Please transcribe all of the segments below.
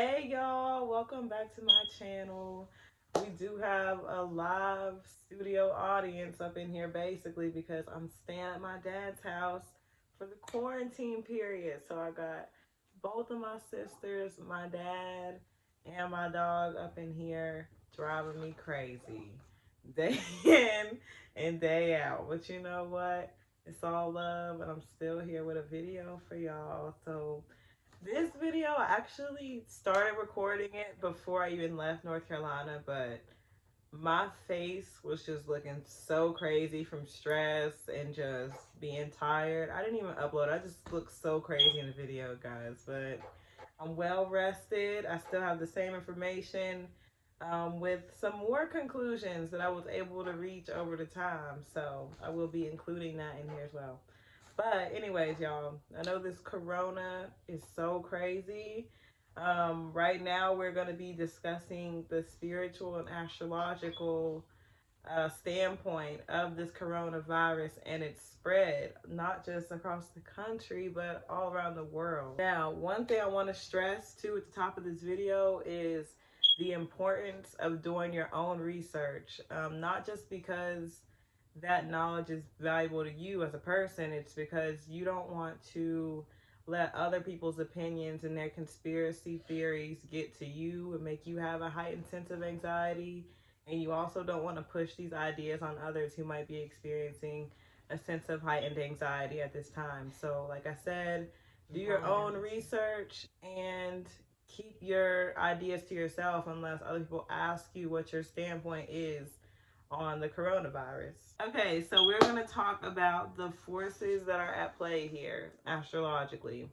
Hey y'all, welcome back to my channel. We do have a live studio audience up in here basically because I'm staying at my dad's house for the quarantine period. So I got both of my sisters, my dad, and my dog up in here driving me crazy day in and day out. But you know what? It's all love and I'm still here with a video for y'all. So this video, I actually started recording it before I even left North Carolina, but my face was just looking so crazy from stress and just being tired. I didn't even upload. I just looked so crazy in the video, guys, but I'm well rested. I still have the same information with some more conclusions that I was able to reach over the time. So I will be including that in here as well. But anyways, y'all, I know this corona is so crazy. Right now, we're going to be discussing the spiritual and astrological standpoint of this coronavirus and its spread, not just across the country, but all around the world. Now, one thing I want to stress too at the top of this video is the importance of doing your own research, not just because that knowledge is valuable to you as a person. It's because you don't want to let other people's opinions and their conspiracy theories get to you and make you have a heightened sense of anxiety. And you also don't want to push these ideas on others who might be experiencing a sense of heightened anxiety at this time. So, like I said, do your own research and keep your ideas to yourself unless other people ask you what your standpoint is on the coronavirus. Okay, so we're going to talk about the forces that are at play here astrologically.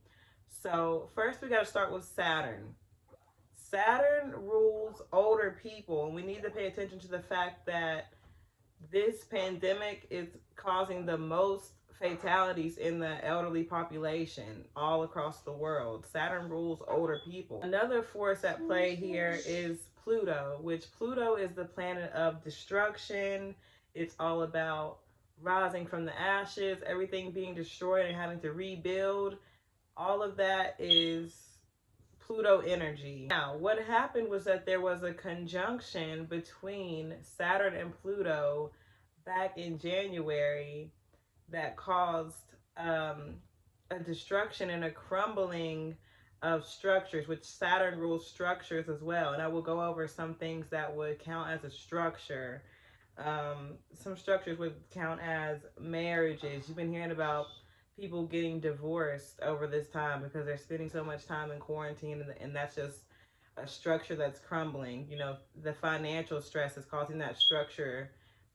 So, first we got to start with Saturn. Saturn rules older people, and we need to pay attention to the fact that this pandemic is causing the most fatalities in the elderly population all across the world. Saturn rules older people. Another force at play here is Pluto, which Pluto is the planet of destruction. It's all about rising from the ashes, everything being destroyed and having to rebuild. All of that is Pluto energy. Now, what happened was that there was a conjunction between Saturn and Pluto back in January that caused a destruction and a crumbling of structures, which Saturn rules structures as well. And I will go over some things that would count as a structure. Some structures would count as marriages. You've been hearing about people getting divorced over this time because they're spending so much time in quarantine, and that's just a structure that's crumbling. You know, the financial stress is causing that structure.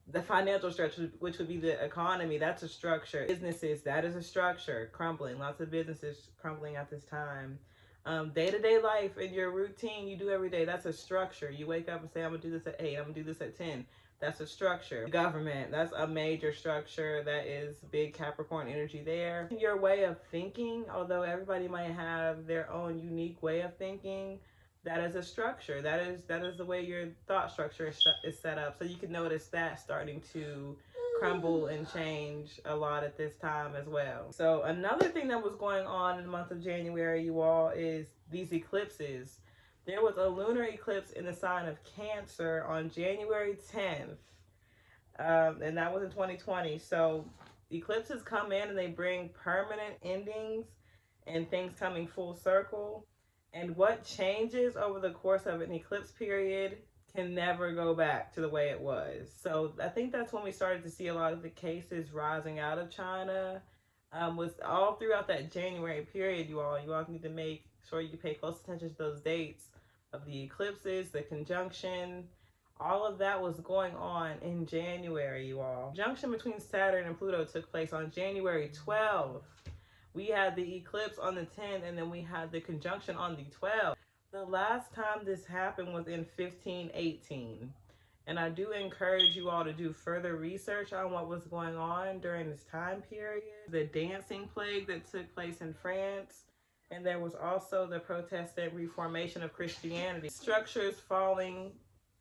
The financial structure, which would be the economy, that's a structure. Businesses, that is a structure, crumbling. Lots of businesses crumbling at this time. Day-to-day life and your routine you do every day, that's a structure. You wake up and say, I'm gonna do this at 8, I'm gonna do this at 10. That's a structure. Government, that's a major structure. That is big Capricorn energy there. Your way of thinking, although everybody might have their own unique way of thinking, that is a structure. That is the way your thought structure is set up. So you can notice that starting to crumble and change a lot at this time as well. So another thing that was going on in the month of January, you all, is these eclipses. There was a lunar eclipse in the sign of Cancer on January 10th, and that was in 2020. So eclipses come in and they bring permanent endings and things coming full circle. And what changes over the course of an eclipse period can never go back to the way it was. So I think that's when we started to see a lot of the cases rising out of China. Was all throughout that January period, you all need to make sure you pay close attention to those dates of the eclipses, the conjunction. All of that was going on in January, you all. Conjunction between Saturn and Pluto took place on January 12th. We had the eclipse on the 10th, and then we had the conjunction on the 12th. The last time this happened was in 1518. And I do encourage you all to do further research on what was going on during this time period. The dancing plague that took place in France. And there was also the Protestant reformation of Christianity. Structures falling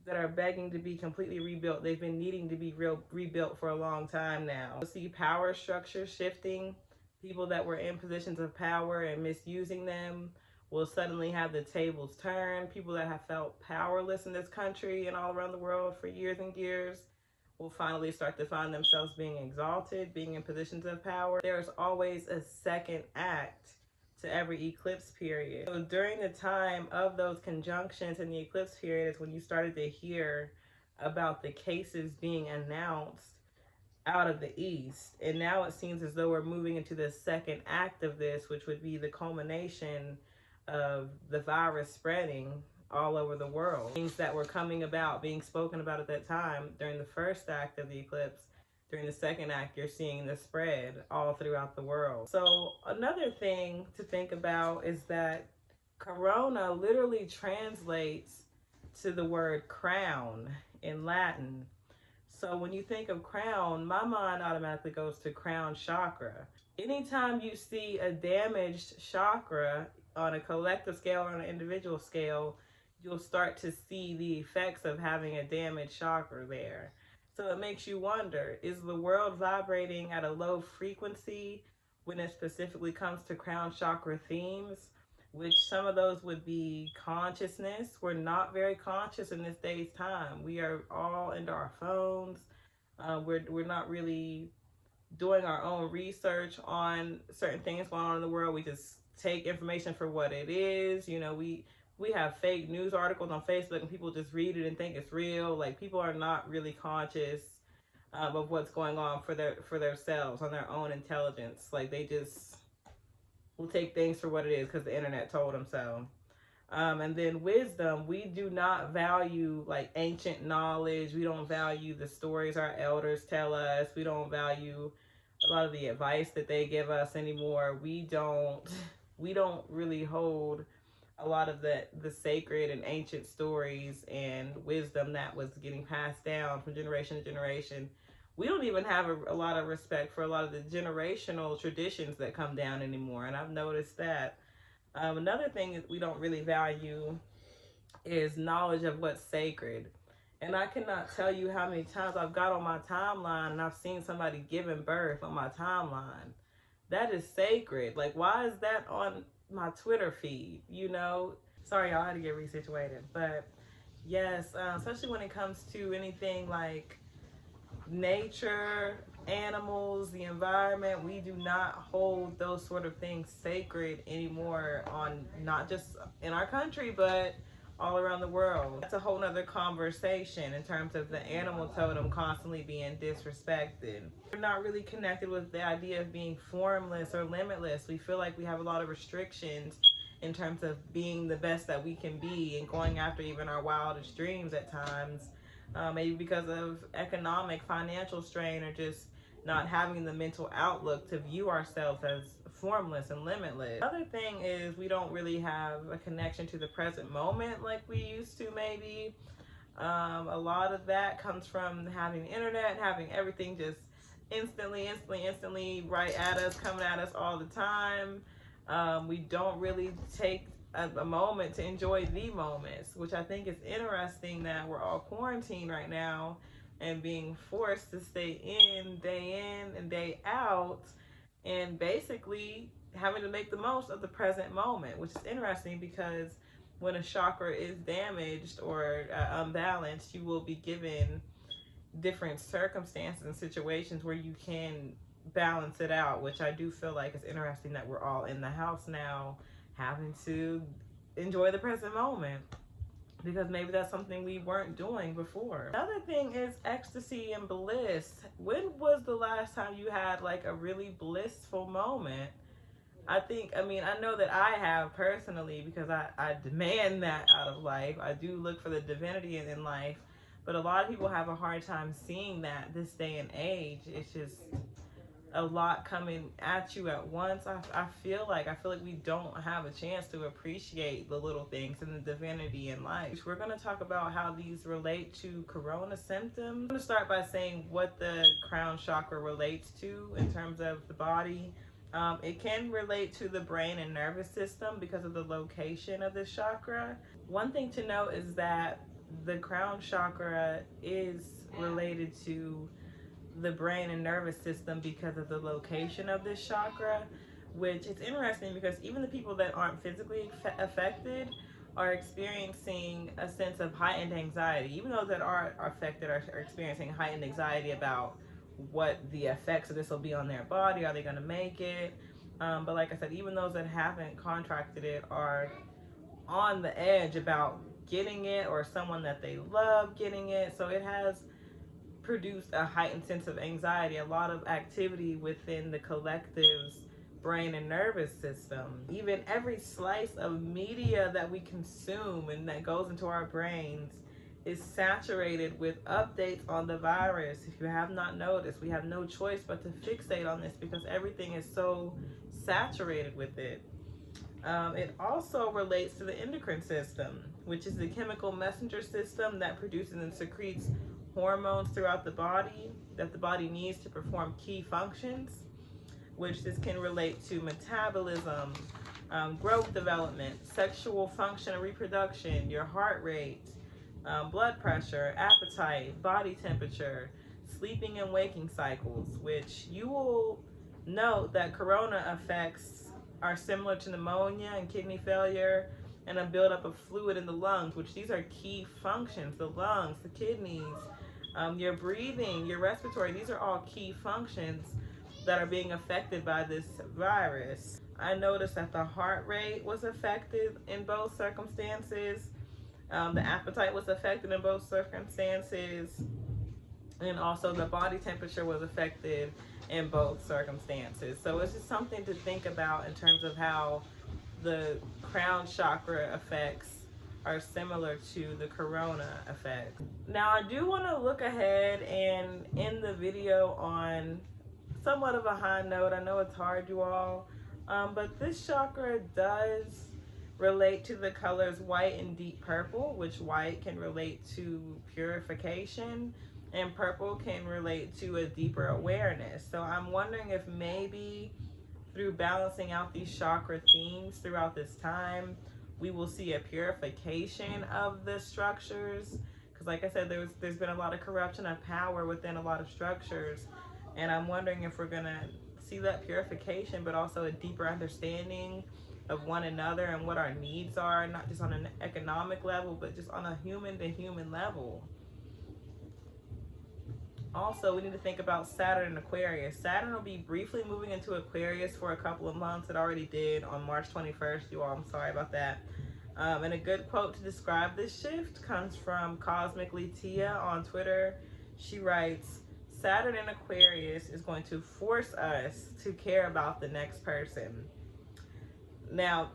that are begging to be completely rebuilt. They've been needing to be rebuilt for a long time now. You'll see power structures shifting. People that were in positions of power and misusing them will suddenly have the tables turn. People that have felt powerless in this country and all around the world for years and years will finally start to find themselves being exalted, being in positions of power. There's always a second act to every eclipse period. So during the time of those conjunctions in the eclipse period is when you started to hear about the cases being announced out of the east. And now it seems as though we're moving into the second act of this, which would be the culmination of the virus spreading all over the world. Things that were coming about, being spoken about at that time during the first act of the eclipse. During the second act, you're seeing the spread all throughout the world. So another thing to think about is that corona literally translates to the word crown in Latin. So when you think of crown, my mind automatically goes to crown chakra. Anytime you see a damaged chakra on a collective scale or on an individual scale, you'll start to see the effects of having a damaged chakra there. So it makes you wonder, is the world vibrating at a low frequency when it specifically comes to crown chakra themes? Which some of those would be consciousness. We're not very conscious in this day's time. We are all into our phones. We're not really doing our own research on certain things going on in the world. We just take information for what it is. You know, we have fake news articles on Facebook and people just read it and think it's real. Like, people are not really conscious of what's going on for themselves, on their own intelligence. Like, they just will take things for what it is because the internet told them so. And then wisdom, we do not value like ancient knowledge. We don't value the stories our elders tell us. We don't value a lot of the advice that they give us anymore. We don't really hold a lot of the sacred and ancient stories and wisdom that was getting passed down from generation to generation. We don't even have a lot of respect for a lot of the generational traditions that come down anymore. And I've noticed that. Another thing that we don't really value is knowledge of what's sacred. And I cannot tell you how many times I've got on my timeline and I've seen somebody giving birth on my timeline. That is sacred. Like, why is that on my Twitter feed? You know? Sorry, y'all, I had to get resituated. But yes, especially when it comes to anything like nature, animals, the environment, we do not hold those sort of things sacred anymore, on not just in our country but all around the world. That's a whole nother conversation in terms of the animal totem constantly being disrespected. We're not really connected with the idea of being formless or limitless. We feel like we have a lot of restrictions in terms of being the best that we can be and going after even our wildest dreams at times. Maybe because of economic, financial strain, or just not having the mental outlook to view ourselves as formless and limitless. Another thing is we don't really have a connection to the present moment like we used to, maybe. A lot of that comes from having the internet, having everything just instantly right at us, coming at us all the time. We don't really take a moment to enjoy the moments, which I think is interesting that we're all quarantined right now and being forced to stay in and day out, and basically having to make the most of the present moment, which is interesting because when a chakra is damaged or unbalanced, you will be given different circumstances and situations where you can balance it out, which I do feel like is interesting that we're all in the house now having to enjoy the present moment, because maybe that's something we weren't doing before. Another thing is ecstasy and bliss. When was the last time you had like a really blissful moment? I know that I have personally, because I demand that out of life. I do look for the divinity in life, but a lot of people have a hard time seeing that this day and age. It's just a lot coming at you at once. I feel like we don't have a chance to appreciate the little things and the divinity in life. We're going to talk about how these relate to corona symptoms. I'm going to start by saying what the crown chakra relates to in terms of the body. It can relate to the brain and nervous system because of the location of this chakra. One thing to note is that the crown chakra is related to the brain and nervous system because of the location of this chakra, which is interesting because even the people that aren't physically affected are experiencing a sense of heightened anxiety. Even those that are affected are experiencing heightened anxiety about what the effects of this will be on their body. Are they going to make it? But like I said, even those that haven't contracted it are on the edge about getting it, or someone that they love getting it. So it has produced a heightened sense of anxiety, a lot of activity within the collective's brain and nervous system. Even every slice of media that we consume and that goes into our brains is saturated with updates on the virus. If you have not noticed, we have no choice but to fixate on this because everything is so saturated with it. It also relates to the endocrine system, which is the chemical messenger system that produces and secretes hormones throughout the body that the body needs to perform key functions, which this can relate to metabolism, growth development, sexual function and reproduction, your heart rate, blood pressure, appetite, body temperature, sleeping and waking cycles, which you will note that corona effects are similar to pneumonia and kidney failure and a buildup of fluid in the lungs, which these are key functions. The lungs, the kidneys, your breathing, your respiratory, these are all key functions that are being affected by this virus. I noticed that the heart rate was affected in both circumstances. The appetite was affected in both circumstances, and also the body temperature was affected in both circumstances. So it's just something to think about in terms of how the crown chakra effects are similar to the corona effect. Now I do want to look ahead and end the video on somewhat of a high note. I know it's hard, you all, but this chakra does relate to the colors white and deep purple, which white can relate to purification and purple can relate to a deeper awareness. So I'm wondering if maybe through balancing out these chakra themes throughout this time, we will see a purification of the structures. Because like I said, there's been a lot of corruption of power within a lot of structures. And I'm wondering if we're going to see that purification, but also a deeper understanding of one another and what our needs are, not just on an economic level, but just on a human to human level. Also, we need to think about Saturn and Aquarius. Saturn will be briefly moving into Aquarius for a couple of months. It already did on March 21st. You all, I'm sorry about that. And a good quote to describe this shift comes from Cosmically Tia on Twitter. She writes, Saturn in Aquarius is going to force us to care about the next person. Now,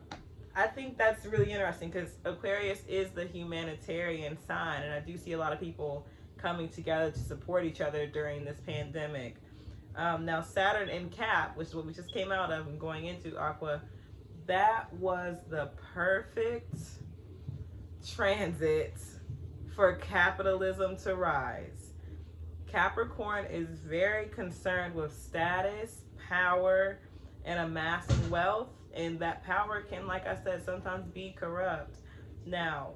I think that's really interesting because Aquarius is the humanitarian sign, and I do see a lot of people coming together to support each other during this pandemic. Now, Saturn in Cap, which is what we just came out of and going into Aqua, that was the perfect transit for capitalism to rise. Capricorn is very concerned with status, power, and amassing wealth, and that power can, like I said, sometimes be corrupt. Now,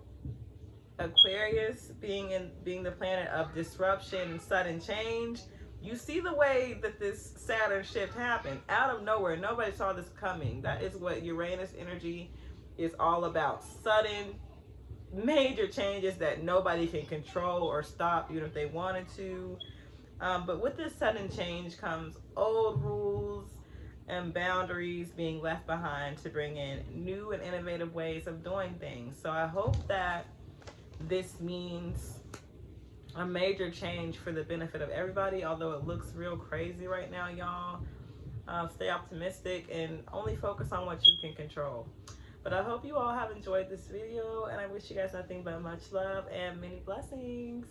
Aquarius being the planet of disruption and sudden change, you see the way that this Saturn shift happened out of nowhere. Nobody saw this coming. That is what Uranus energy is all about. Sudden, major changes that nobody can control or stop, even if they wanted to. But with this sudden change comes old rules and boundaries being left behind to bring in new and innovative ways of doing things. So I hope that this means a major change for the benefit of everybody, although it looks real crazy right now, y'all. Stay optimistic and only focus on what you can control. But I hope you all have enjoyed this video, and I wish you guys nothing but much love and many blessings.